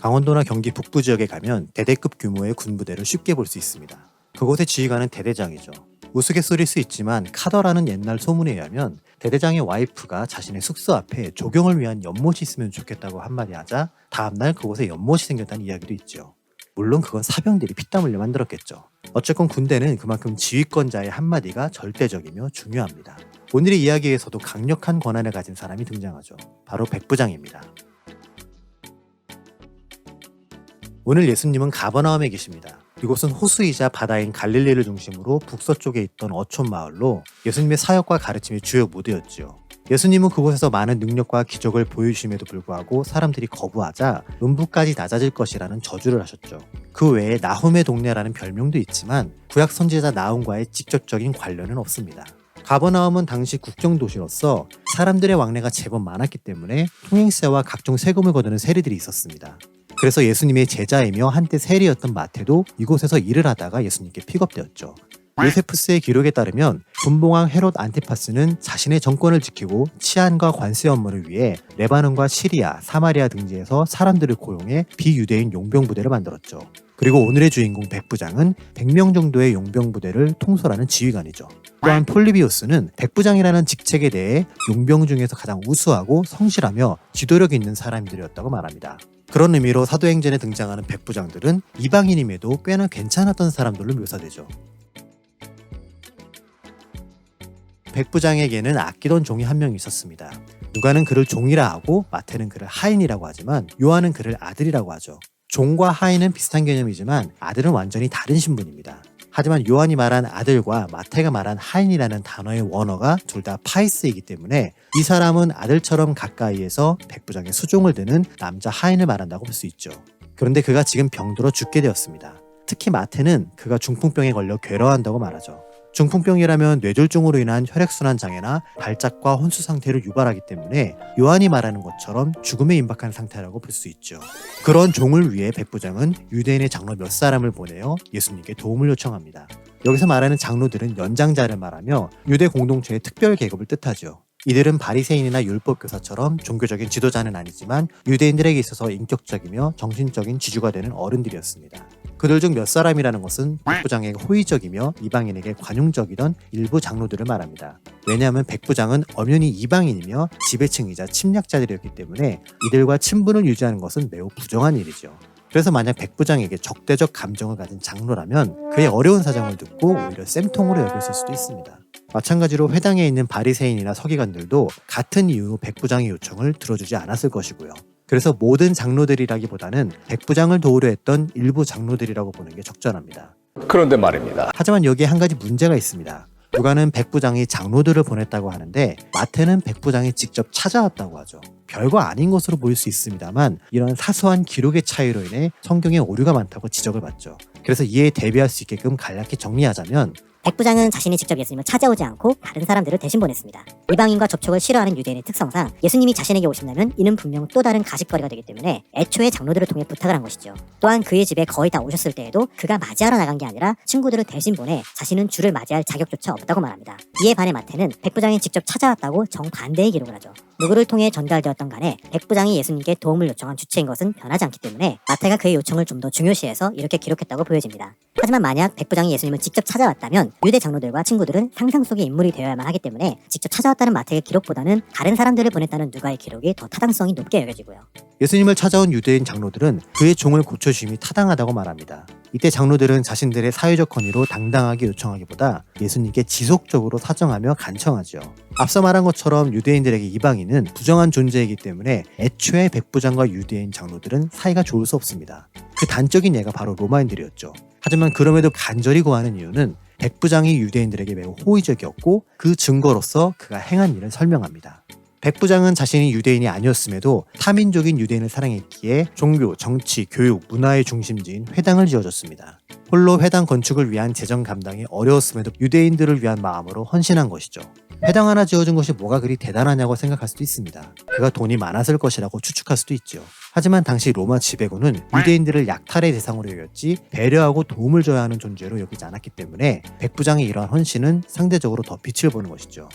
강원도나 경기 북부 지역에 가면 대대급 규모의 군부대를 쉽게 볼 수 있습니다. 그곳의 지휘관은 대대장이죠. 우스갯소리일 수 있지만 카더라는 옛날 소문에 의하면 대대장의 와이프가 자신의 숙소 앞에 조경을 위한 연못이 있으면 좋겠다고 한마디 하자 다음날 그곳에 연못이 생겼다는 이야기도 있죠. 물론 그건 사병들이 피땀 흘려 만들었겠죠. 어쨌건 군대는 그만큼 지휘권자의 한마디가 절대적이며 중요합니다. 오늘의 이야기에서도 강력한 권한을 가진 사람이 등장하죠. 바로 백부장입니다. 오늘 예수님은 가버나움에 계십니다. 이곳은 호수이자 바다인 갈릴리를 중심으로 북서쪽에 있던 어촌 마을로 예수님의 사역과 가르침의 주요 무대였지요. 예수님은 그곳에서 많은 능력과 기적을 보여주심에도 불구하고 사람들이 거부하자 음부까지 낮아질 것이라는 저주를 하셨죠. 그 외에 나훔의 동네라는 별명도 있지만 구약 선지자 나훔과의 직접적인 관련은 없습니다. 가버나움은 당시 국정도시로서 사람들의 왕래가 제법 많았기 때문에 통행세와 각종 세금을 거두는 세리들이 있었습니다. 그래서 예수님의 제자이며 한때 세리였던 마태도 이곳에서 일을 하다가 예수님께 픽업되었죠. 요세푸스의 기록에 따르면 분봉왕 헤롯 안티파스는 자신의 정권을 지키고 치안과 관세 업무를 위해 레바논과 시리아, 사마리아 등지에서 사람들을 고용해 비유대인 용병부대를 만들었죠. 그리고 오늘의 주인공 백부장은 100명 정도의 용병부대를 통솔하는 지휘관이죠. 또한 폴리비우스는 백부장이라는 직책에 대해 용병 중에서 가장 우수하고 성실하며 지도력 있는 사람들이었다고 말합니다. 그런 의미로 사도행전에 등장하는 백부장들은 이방인임에도 꽤나 괜찮았던 사람들로 묘사되죠. 백부장에게는 아끼던 종이 한 명 있었습니다. 누가는 그를 종이라 하고 마태는 그를 하인이라고 하지만 요한은 그를 아들이라고 하죠. 종과 하인은 비슷한 개념이지만 아들은 완전히 다른 신분입니다. 하지만 요한이 말한 아들과 마태가 말한 하인이라는 단어의 원어가 둘 다 파이스이기 때문에 이 사람은 아들처럼 가까이에서 백부장의 수종을 드는 남자 하인을 말한다고 볼 수 있죠. 그런데 그가 지금 병들어 죽게 되었습니다. 특히 마태는 그가 중풍병에 걸려 괴로워한다고 말하죠. 중풍병이라면 뇌졸중으로 인한 혈액순환 장애나 발작과 혼수 상태를 유발하기 때문에 요한이 말하는 것처럼 죽음에 임박한 상태라고 볼 수 있죠. 그런 종을 위해 백부장은 유대인의 장로 몇 사람을 보내어 예수님께 도움을 요청합니다. 여기서 말하는 장로들은 연장자를 말하며 유대 공동체의 특별 계급을 뜻하죠. 이들은 바리새인이나 율법교사처럼 종교적인 지도자는 아니지만 유대인들에게 있어서 인격적이며 정신적인 지주가 되는 어른들이었습니다. 그들 중 몇 사람이라는 것은 백부장에게 호의적이며 이방인에게 관용적이던 일부 장로들을 말합니다. 왜냐하면 백부장은 엄연히 이방인이며 지배층이자 침략자들이었기 때문에 이들과 친분을 유지하는 것은 매우 부정한 일이죠. 그래서 만약 백부장에게 적대적 감정을 가진 장로라면 그의 어려운 사정을 듣고 오히려 쌤통으로 여겼을 수도 있습니다. 마찬가지로 회당에 있는 바리새인이나 서기관들도 같은 이유로 백부장의 요청을 들어주지 않았을 것이고요. 그래서 모든 장로들이라기보다는 백부장을 도우려 했던 일부 장로들이라고 보는 게 적절합니다. 그런데 말입니다. 하지만 여기에 한 가지 문제가 있습니다. 누가는 백부장이 장로들을 보냈다고 하는데 마태는 백부장이 직접 찾아왔다고 하죠. 별거 아닌 것으로 보일 수 있습니다만 이런 사소한 기록의 차이로 인해 성경에 오류가 많다고 지적을 받죠. 그래서 이에 대비할 수 있게끔 간략히 정리하자면 백부장은 자신이 직접 예수님을 찾아오지 않고 다른 사람들을 대신 보냈습니다. 이방인과 접촉을 싫어하는 유대인의 특성상 예수님이 자신에게 오신다면 이는 분명 또 다른 가십거리가 되기 때문에 애초에 장로들을 통해 부탁을 한 것이죠. 또한 그의 집에 거의 다 오셨을 때에도 그가 맞이하러 나간 게 아니라 친구들을 대신 보내 자신은 주를 맞이할 자격조차 없다고 말합니다. 이에 반해 마태는 백부장이 직접 찾아왔다고 정반대의 기록을 하죠. 누구를 통해 전달되었던 간에 백부장이 예수님께 도움을 요청한 주체인 것은 변하지 않기 때문에 마태가 그의 요청을 좀 더 중요시해서 이렇게 기록했다고 보여집니다. 하지만 만약 백부장이 예수님을 직접 찾아왔다면 유대 장로들과 친구들은 상상 속의 인물이 되어야만 하기 때문에 직접 찾아왔다는 마태의 기록보다는 다른 사람들을 보냈다는 누가의 기록이 더 타당성이 높게 여겨지고요. 예수님을 찾아온 유대인 장로들은 그의 종을 고쳐주심이 타당하다고 말합니다. 이때 장로들은 자신들의 사회적 권위로 당당하게 요청하기보다 예수님께 지속적으로 사정하며 간청하죠. 앞서 말한 것처럼 유대인들에게 이방인은 부정한 존재이기 때문에 애초에 백부장과 유대인 장로들은 사이가 좋을 수 없습니다. 그 단적인 예가 바로 로마인들이었죠. 하지만 그럼에도 간절히 구하는 이유는 백부장이 유대인들에게 매우 호의적이었고 그 증거로서 그가 행한 일을 설명합니다. 백부장은 자신이 유대인이 아니었음에도 타민족인 유대인을 사랑했기에 종교, 정치, 교육, 문화의 중심지인 회당을 지어줬습니다. 홀로 회당 건축을 위한 재정 감당이 어려웠음에도 유대인들을 위한 마음으로 헌신한 것이죠. 회당 하나 지어준 것이 뭐가 그리 대단하냐고 생각할 수도 있습니다. 그가 돈이 많았을 것이라고 추측할 수도 있죠. 하지만 당시 로마 지배군은 유대인들을 약탈의 대상으로 여겼지 배려하고 도움을 줘야 하는 존재로 여기지 않았기 때문에 백부장의 이러한 헌신은 상대적으로 더 빛을 보는 것이죠.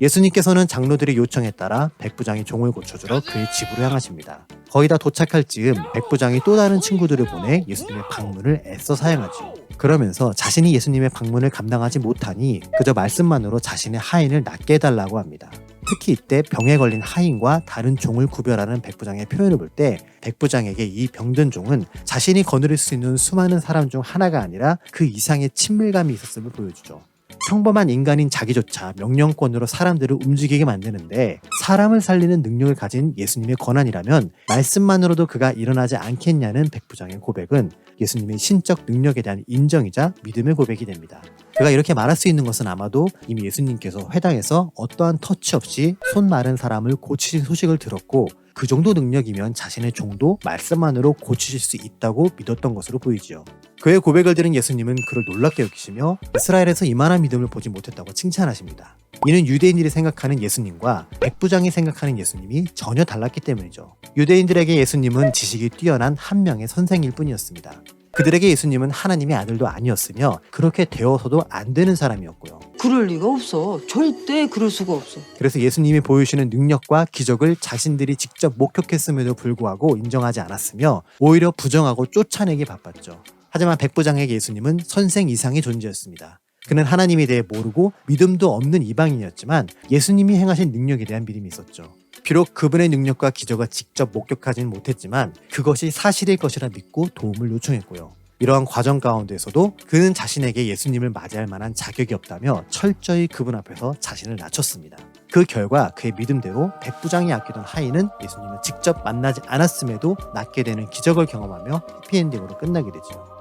예수님께서는 장로들의 요청에 따라 백부장이 종을 고쳐주러 그의 집으로 향하십니다. 거의 다 도착할 즈음 백부장이 또 다른 친구들을 보내 예수님의 방문을 애써 사양하죠. 그러면서 자신이 예수님의 방문을 감당하지 못하니 그저 말씀만으로 자신의 하인을 낫게 해달라고 합니다. 특히 이때 병에 걸린 하인과 다른 종을 구별하는 백부장의 표현을 볼 때 백부장에게 이 병든 종은 자신이 거느릴 수 있는 수많은 사람 중 하나가 아니라 그 이상의 친밀감이 있었음을 보여주죠. 평범한 인간인 자기조차 명령권으로 사람들을 움직이게 만드는데 사람을 살리는 능력을 가진 예수님의 권한이라면 말씀만으로도 그가 일어나지 않겠냐는 백부장의 고백은 예수님의 신적 능력에 대한 인정이자 믿음의 고백이 됩니다. 그가 이렇게 말할 수 있는 것은 아마도 이미 예수님께서 회당에서 어떠한 터치 없이 손 마른 사람을 고치신 소식을 들었고 그 정도 능력이면 자신의 종도 말씀만으로 고치실 수 있다고 믿었던 것으로 보이지요. 그의 고백을 들은 예수님은 그를 놀랍게 여기시며 이스라엘에서 이만한 믿음을 보지 못했다고 칭찬하십니다. 이는 유대인들이 생각하는 예수님과 백부장이 생각하는 예수님이 전혀 달랐기 때문이죠. 유대인들에게 예수님은 지식이 뛰어난 한 명의 선생일 뿐이었습니다. 그들에게 예수님은 하나님의 아들도 아니었으며 그렇게 되어서도 안 되는 사람이었고요. 그럴 리가 없어. 절대 그럴 수가 없어. 그래서 예수님이 보여주시는 능력과 기적을 자신들이 직접 목격했음에도 불구하고 인정하지 않았으며 오히려 부정하고 쫓아내기 바빴죠. 하지만 백부장에게 예수님은 선생 이상의 존재였습니다. 그는 하나님에 대해 모르고 믿음도 없는 이방인이었지만 예수님이 행하신 능력에 대한 믿음이 있었죠. 비록 그분의 능력과 기적을 직접 목격하지는 못했지만 그것이 사실일 것이라 믿고 도움을 요청했고요. 이러한 과정 가운데서도 그는 자신에게 예수님을 맞이할 만한 자격이 없다며 철저히 그분 앞에서 자신을 낮췄습니다. 그 결과 그의 믿음대로 백부장이 아끼던 하인은 예수님을 직접 만나지 않았음에도 낫게 되는 기적을 경험하며 해피엔딩으로 끝나게 되죠.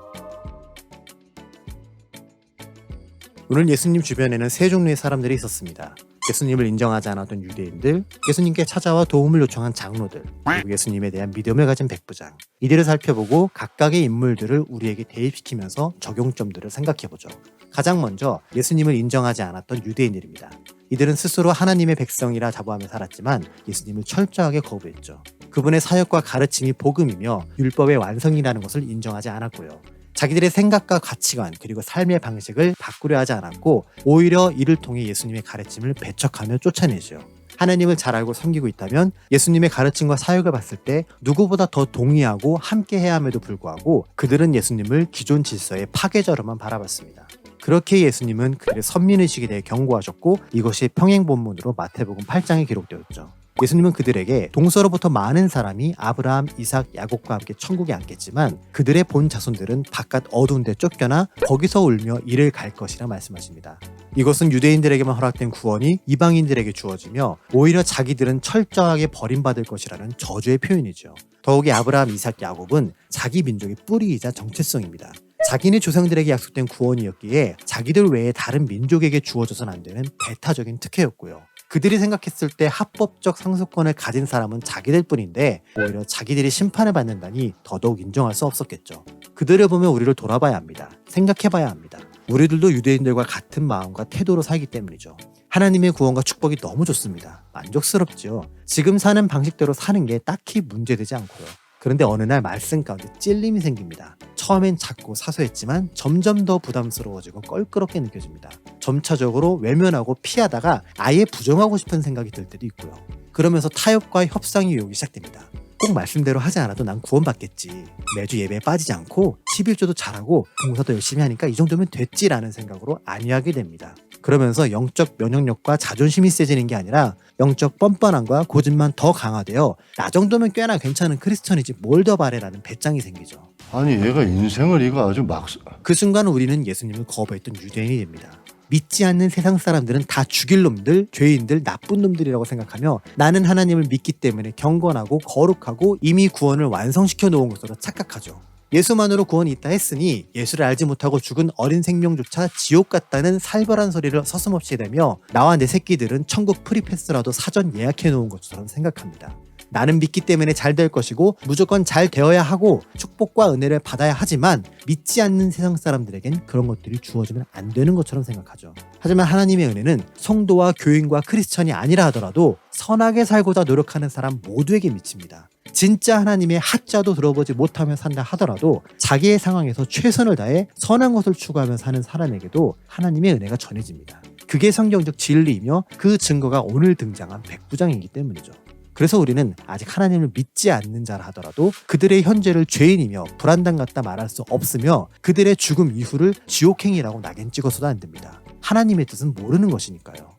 오늘 예수님 주변에는 세 종류의 사람들이 있었습니다. 예수님을 인정하지 않았던 유대인들, 예수님께 찾아와 도움을 요청한 장로들, 그리고 예수님에 대한 믿음을 가진 백부장. 이들을 살펴보고 각각의 인물들을 우리에게 대입시키면서 적용점들을 생각해보죠. 가장 먼저 예수님을 인정하지 않았던 유대인들입니다. 이들은 스스로 하나님의 백성이라 자부하며 살았지만 예수님을 철저하게 거부했죠. 그분의 사역과 가르침이 복음이며 율법의 완성이라는 것을 인정하지 않았고요. 자기들의 생각과 가치관 그리고 삶의 방식을 바꾸려 하지 않았고 오히려 이를 통해 예수님의 가르침을 배척하며 쫓아내죠. 하나님을 잘 알고 섬기고 있다면 예수님의 가르침과 사역을 봤을 때 누구보다 더 동의하고 함께해야 함에도 불구하고 그들은 예수님을 기존 질서의 파괴자로만 바라봤습니다. 그렇게 예수님은 그들의 선민의식에 대해 경고하셨고 이것이 평행본문으로 마태복음 8장에 기록되었죠. 예수님은 그들에게 동서로부터 많은 사람이 아브라함, 이삭, 야곱과 함께 천국에 앉겠지만 그들의 본 자손들은 바깥 어두운 데 쫓겨나 거기서 울며 이를 갈 것이라 말씀하십니다. 이것은 유대인들에게만 허락된 구원이 이방인들에게 주어지며 오히려 자기들은 철저하게 버림받을 것이라는 저주의 표현이죠. 더욱이 아브라함, 이삭, 야곱은 자기 민족의 뿌리이자 정체성입니다. 자기네 조상들에게 약속된 구원이었기에 자기들 외에 다른 민족에게 주어져서는 안 되는 배타적인 특혜였고요. 그들이 생각했을 때 합법적 상속권을 가진 사람은 자기들 뿐인데 오히려 자기들이 심판을 받는다니 더더욱 인정할 수 없었겠죠. 그들을 보면 우리를 돌아봐야 합니다. 생각해봐야 합니다. 우리들도 유대인들과 같은 마음과 태도로 살기 때문이죠. 하나님의 구원과 축복이 너무 좋습니다. 만족스럽죠. 지금 사는 방식대로 사는 게 딱히 문제되지 않고요. 그런데 어느 날 말씀 가운데 찔림이 생깁니다. 처음엔 작고 사소했지만 점점 더 부담스러워지고 껄끄럽게 느껴집니다. 점차적으로 외면하고 피하다가 아예 부정하고 싶은 생각이 들 때도 있고요. 그러면서 타협과 협상이 오기 시작됩니다. 꼭 말씀대로 하지 않아도 난 구원받겠지. 매주 예배에 빠지지 않고 11조도 잘하고 봉사도 열심히 하니까 이 정도면 됐지라는 생각으로 안위하게 됩니다. 그러면서 영적 면역력과 자존심이 세지는 게 아니라 영적 뻔뻔함과 고집만 더 강화되어 나 정도면 꽤나 괜찮은 크리스천이지 뭘 더 바래라는 배짱이 생기죠. 아니 얘가 인생을 이거 아주 막... 그 순간 우리는 예수님을 거부했던 유대인이 됩니다. 믿지 않는 세상 사람들은 다 죽일 놈들, 죄인들, 나쁜 놈들이라고 생각하며 나는 하나님을 믿기 때문에 경건하고 거룩하고 이미 구원을 완성시켜 놓은 것으로 착각하죠. 예수만으로 구원이 있다 했으니 예수를 알지 못하고 죽은 어린 생명조차 지옥 같다는 살벌한 소리를 서슴없이 내며 나와 내 새끼들은 천국 프리패스라도 사전 예약해 놓은 것처럼 생각합니다. 나는 믿기 때문에 잘 될 것이고 무조건 잘 되어야 하고 축복과 은혜를 받아야 하지만 믿지 않는 세상 사람들에겐 그런 것들이 주어지면 안 되는 것처럼 생각하죠. 하지만 하나님의 은혜는 성도와 교인과 크리스천이 아니라 하더라도 선하게 살고자 노력하는 사람 모두에게 미칩니다. 진짜 하나님의 하자도 들어보지 못하며 산다 하더라도 자기의 상황에서 최선을 다해 선한 것을 추구하며 사는 사람에게도 하나님의 은혜가 전해집니다. 그게 성경적 진리이며 그 증거가 오늘 등장한 백부장이기 때문이죠. 그래서 우리는 아직 하나님을 믿지 않는 자라 하더라도 그들의 현재를 죄인이며 불안당 같다 말할 수 없으며 그들의 죽음 이후를 지옥행이라고 낙인 찍어서도 안 됩니다. 하나님의 뜻은 모르는 것이니까요.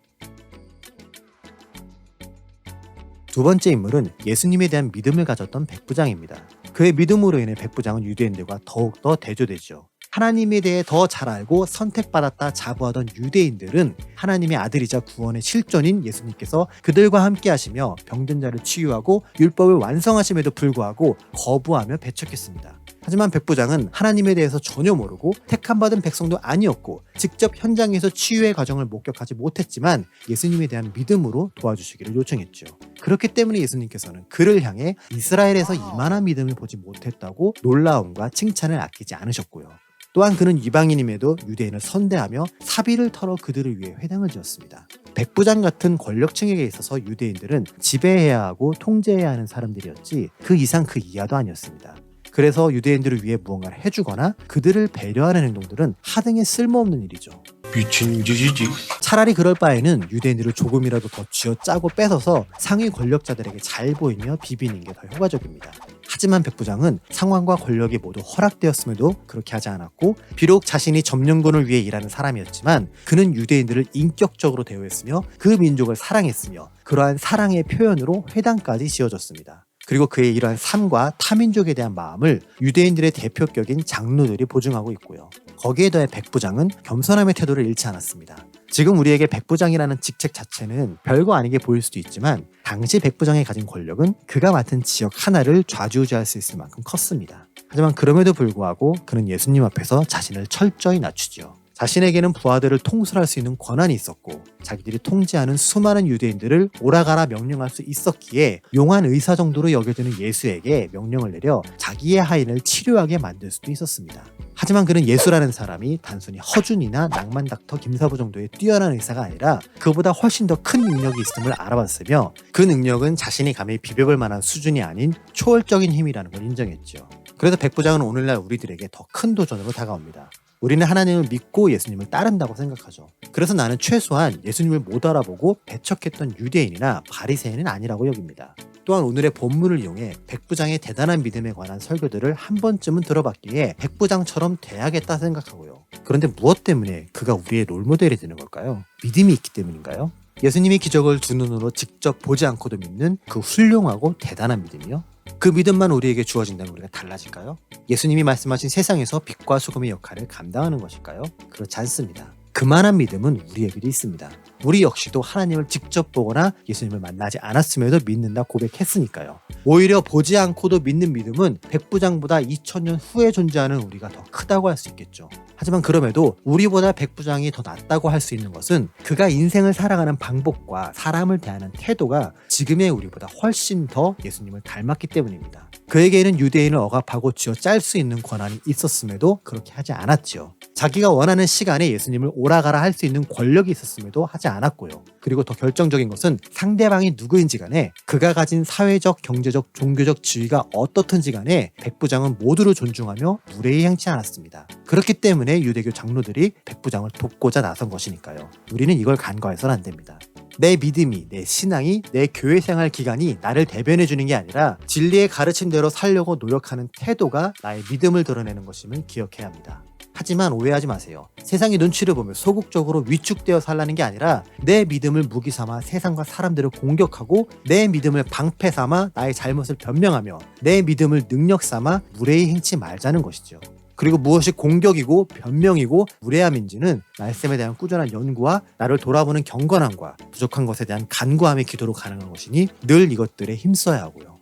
두 번째 인물은 예수님에 대한 믿음을 가졌던 백부장입니다. 그의 믿음으로 인해 백부장은 유대인들과 더욱더 대조되죠. 하나님에 대해 더 잘 알고 선택받았다 자부하던 유대인들은 하나님의 아들이자 구원의 실존인 예수님께서 그들과 함께 하시며 병든 자를 치유하고 율법을 완성하심에도 불구하고 거부하며 배척했습니다. 하지만 백부장은 하나님에 대해서 전혀 모르고 택함받은 백성도 아니었고 직접 현장에서 치유의 과정을 목격하지 못했지만 예수님에 대한 믿음으로 도와주시기를 요청했죠. 그렇기 때문에 예수님께서는 그를 향해 이스라엘에서 이만한 믿음을 보지 못했다고 놀라움과 칭찬을 아끼지 않으셨고요. 또한 그는 이방인임에도 유대인을 선대하며 사비를 털어 그들을 위해 회당을 지었습니다. 백부장 같은 권력층에게 있어서 유대인들은 지배해야 하고 통제해야 하는 사람들이었지 그 이상 그 이하도 아니었습니다. 그래서 유대인들을 위해 무언가를 해주거나 그들을 배려하는 행동들은 하등에 쓸모없는 일이죠. 미친 짓이지. 차라리 그럴 바에는 유대인들을 조금이라도 더 쥐어짜고 뺏어서 상위 권력자들에게 잘 보이며 비비는 게 더 효과적입니다. 하지만 백부장은 상황과 권력이 모두 허락되었음에도 그렇게 하지 않았고 비록 자신이 점령군을 위해 일하는 사람이었지만 그는 유대인들을 인격적으로 대우했으며 그 민족을 사랑했으며 그러한 사랑의 표현으로 회당까지 지어줬습니다. 그리고 그의 이러한 삶과 타민족에 대한 마음을 유대인들의 대표격인 장로들이 보증하고 있고요. 거기에 더해 백부장은 겸손함의 태도를 잃지 않았습니다. 지금 우리에게 백부장이라는 직책 자체는 별거 아니게 보일 수도 있지만 당시 백부장이 가진 권력은 그가 맡은 지역 하나를 좌지우지할 수 있을 만큼 컸습니다. 하지만 그럼에도 불구하고 그는 예수님 앞에서 자신을 철저히 낮추지요. 자신에게는 부하들을 통솔할 수 있는 권한이 있었고 자기들이 통제하는 수많은 유대인들을 오라가라 명령할 수 있었기에 용한 의사 정도로 여겨지는 예수에게 명령을 내려 자기의 하인을 치료하게 만들 수도 있었습니다. 하지만 그는 예수라는 사람이 단순히 허준이나 낭만 닥터 김사부 정도의 뛰어난 의사가 아니라 그보다 훨씬 더 큰 능력이 있음을 알아봤으며 그 능력은 자신이 감히 비벼볼 만한 수준이 아닌 초월적인 힘이라는 걸 인정했죠. 그래서 백부장은 오늘날 우리들에게 더 큰 도전으로 다가옵니다. 우리는 하나님을 믿고 예수님을 따른다고 생각하죠. 그래서 나는 최소한 예수님을 못 알아보고 배척했던 유대인이나 바리새인은 아니라고 여깁니다. 또한 오늘의 본문을 이용해 백부장의 대단한 믿음에 관한 설교들을 한 번쯤은 들어봤기에 백부장처럼 돼야겠다 생각하고요. 그런데 무엇 때문에 그가 우리의 롤모델이 되는 걸까요? 믿음이 있기 때문인가요? 예수님이 기적을 두 눈으로 직접 보지 않고도 믿는 그 훌륭하고 대단한 믿음이요? 그 믿음만 우리에게 주어진다면 우리가 달라질까요? 예수님이 말씀하신 세상에서 빛과 소금의 역할을 감당하는 것일까요? 그렇지 않습니다. 그만한 믿음은 우리에게도 있습니다. 우리 역시도 하나님을 직접 보거나 예수님을 만나지 않았음에도 믿는다 고백했으니까요. 오히려 보지 않고도 믿는 믿음은 백부장보다 2000년 후에 존재하는 우리가 더 크다고 할 수 있겠죠. 하지만 그럼에도 우리보다 백부장이 더 낫다고 할 수 있는 것은 그가 인생을 살아가는 방법과 사람을 대하는 태도가 지금의 우리보다 훨씬 더 예수님을 닮았기 때문입니다. 그에게는 유대인을 억압하고 쥐어짤 수 있는 권한이 있었음에도 그렇게 하지 않았지요. 자기가 원하는 시간에 예수님을 오라가라 할 수 있는 권력이 있었음에도 하지 않았고요. 그리고 더 결정적인 것은 상대방이 누구인지 간에 그가 가진 사회적, 경제적, 종교적 지위가 어떻든지 간에 백부장은 모두를 존중하며 무례히 행치 않았습니다. 그렇기 때문에 유대교 장로들이 백부장을 돕고자 나선 것이니까요. 우리는 이걸 간과해서는 안 됩니다. 내 믿음이, 내 신앙이, 내 교회 생활 기간이 나를 대변해 주는 게 아니라 진리의 가르침대로 살려고 노력하는 태도가 나의 믿음을 드러내는 것임을 기억해야 합니다. 하지만 오해하지 마세요. 세상의 눈치를 보며 소극적으로 위축되어 살라는 게 아니라 내 믿음을 무기 삼아 세상과 사람들을 공격하고 내 믿음을 방패 삼아 나의 잘못을 변명하며 내 믿음을 능력 삼아 무례히 행치 말자는 것이죠. 그리고 무엇이 공격이고 변명이고 무례함인지는 말씀에 대한 꾸준한 연구와 나를 돌아보는 경건함과 부족한 것에 대한 간구함의 기도로 가능한 것이니 늘 이것들에 힘써야 하고요.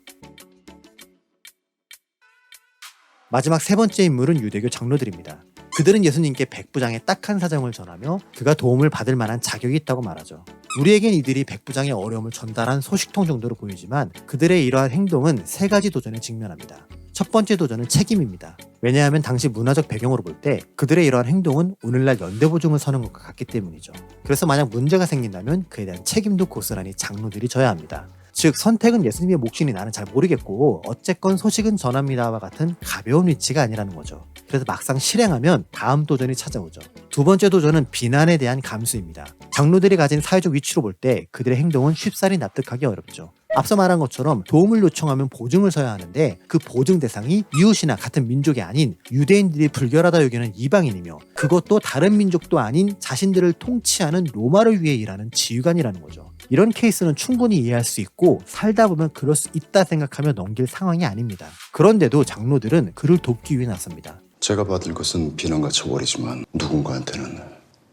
마지막 세 번째 인물은 유대교 장로들입니다. 그들은 예수님께 백부장의 딱한 사정을 전하며 그가 도움을 받을 만한 자격이 있다고 말하죠. 우리에겐 이들이 백부장의 어려움을 전달한 소식통 정도로 보이지만 그들의 이러한 행동은 세 가지 도전에 직면합니다. 첫 번째 도전은 책임입니다. 왜냐하면 당시 문화적 배경으로 볼 때 그들의 이러한 행동은 오늘날 연대보증을 서는 것과 같기 때문이죠. 그래서 만약 문제가 생긴다면 그에 대한 책임도 고스란히 장로들이 져야 합니다. 즉 선택은 예수님의 몫이니 나는 잘 모르겠고 어쨌건 소식은 전합니다와 같은 가벼운 위치가 아니라는 거죠. 그래서 막상 실행하면 다음 도전이 찾아오죠. 두 번째 도전은 비난에 대한 감수입니다. 장로들이 가진 사회적 위치로 볼 때 그들의 행동은 쉽사리 납득하기 어렵죠. 앞서 말한 것처럼 도움을 요청하면 보증을 서야 하는데 그 보증 대상이 이웃이나 같은 민족이 아닌 유대인들이 불결하다 여기는 이방인이며 그것도 다른 민족도 아닌 자신들을 통치하는 로마를 위해 일하는 지휘관이라는 거죠. 이런 케이스는 충분히 이해할 수 있고 살다 보면 그럴 수 있다 생각하며 넘길 상황이 아닙니다. 그런데도 장로들은 그를 돕기 위해 나섭니다. 제가 받을 것은 비난과 처벌이지만 누군가한테는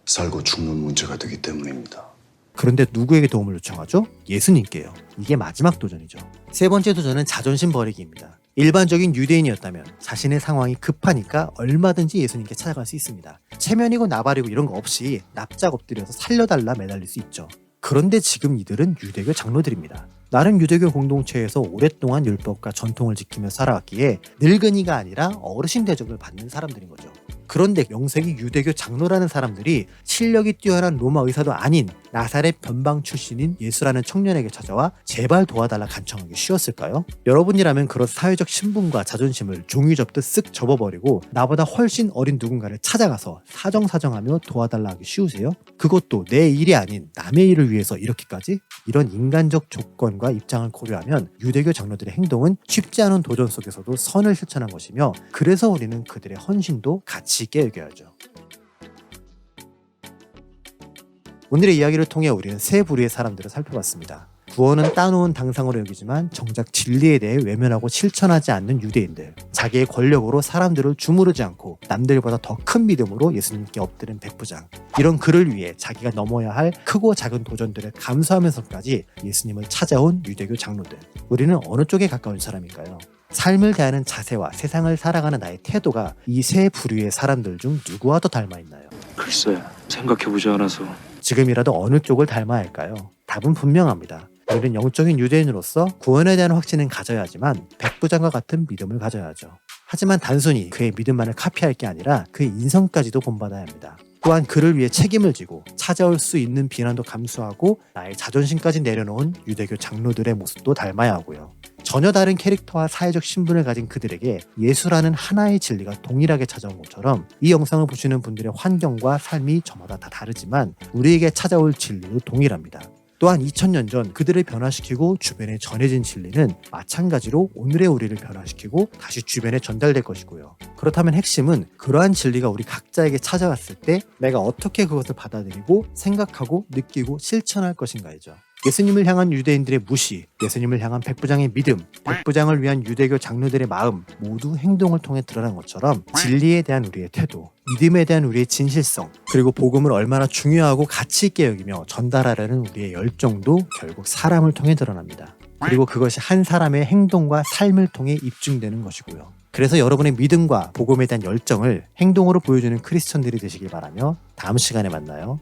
살고 죽는 문제가 되기 때문입니다. 그런데 누구에게 도움을 요청하죠? 예수님께요. 이게 마지막 도전이죠. 세 번째 도전은 자존심 버리기입니다. 일반적인 유대인이었다면 자신의 상황이 급하니까 얼마든지 예수님께 찾아갈 수 있습니다. 체면이고 나발이고 이런 거 없이 납작 엎드려서 살려달라 매달릴 수 있죠. 그런데 지금 이들은 유대교 장로들입니다. 나름 유대교 공동체에서 오랫동안 율법과 전통을 지키며 살아왔기에 늙은이가 아니라 어르신 대접을 받는 사람들인 거죠. 그런데 명색이 유대교 장로라는 사람들이 실력이 뛰어난 로마 의사도 아닌 나사렛 변방 출신인 예수라는 청년에게 찾아와 제발 도와달라 간청하기 쉬웠을까요? 여러분이라면 그런 사회적 신분과 자존심을 종이 접듯 쓱 접어버리고 나보다 훨씬 어린 누군가를 찾아가서 사정사정하며 도와달라 하기 쉬우세요? 그것도 내 일이 아닌 남의 일을 위해서 이렇게까지? 이런 인간적 조건과 입장을 고려하면 유대교 장로들의 행동은 쉽지 않은 도전 속에서도 선을 실천한 것이며 그래서 우리는 그들의 헌신도 가치 있게 여겨야죠. 오늘의 이야기를 통해 우리는 세 부류의 사람들을 살펴봤습니다. 구원은 따놓은 당상으로 여기지만 정작 진리에 대해 외면하고 실천하지 않는 유대인들, 자기의 권력으로 사람들을 주무르지 않고 남들보다 더 큰 믿음으로 예수님께 엎드린 백부장, 이런 그를 위해 자기가 넘어야 할 크고 작은 도전들을 감수하면서까지 예수님을 찾아온 유대교 장로들, 우리는 어느 쪽에 가까운 사람일까요? 삶을 대하는 자세와 세상을 살아가는 나의 태도가 이 세 부류의 사람들 중 누구와 더 닮아 있나요? 글쎄, 생각해보지 않아서. 지금이라도 어느 쪽을 닮아야 할까요? 답은 분명합니다. 우리는 영적인 유대인으로서 구원에 대한 확신은 가져야 하지만 백부장과 같은 믿음을 가져야 하죠. 하지만 단순히 그의 믿음만을 카피할 게 아니라 그의 인성까지도 본받아야 합니다. 또한 그를 위해 책임을 지고 찾아올 수 있는 비난도 감수하고 나의 자존심까지 내려놓은 유대교 장로들의 모습도 닮아야 하고요. 전혀 다른 캐릭터와 사회적 신분을 가진 그들에게 예수라는 하나의 진리가 동일하게 찾아온 것처럼 이 영상을 보시는 분들의 환경과 삶이 저마다 다 다르지만 우리에게 찾아올 진리도 동일합니다. 또한 2000년 전 그들을 변화시키고 주변에 전해진 진리는 마찬가지로 오늘의 우리를 변화시키고 다시 주변에 전달될 것이고요. 그렇다면 핵심은 그러한 진리가 우리 각자에게 찾아왔을 때 내가 어떻게 그것을 받아들이고 생각하고 느끼고 실천할 것인가이죠. 예수님을 향한 유대인들의 무시, 예수님을 향한 백부장의 믿음, 백부장을 위한 유대교 장로들의 마음 모두 행동을 통해 드러난 것처럼 진리에 대한 우리의 태도, 믿음에 대한 우리의 진실성, 그리고 복음을 얼마나 중요하고 가치 있게 여기며 전달하려는 우리의 열정도 결국 사람을 통해 드러납니다. 그리고 그것이 한 사람의 행동과 삶을 통해 입증되는 것이고요. 그래서 여러분의 믿음과 복음에 대한 열정을 행동으로 보여주는 크리스천들이 되시길 바라며 다음 시간에 만나요.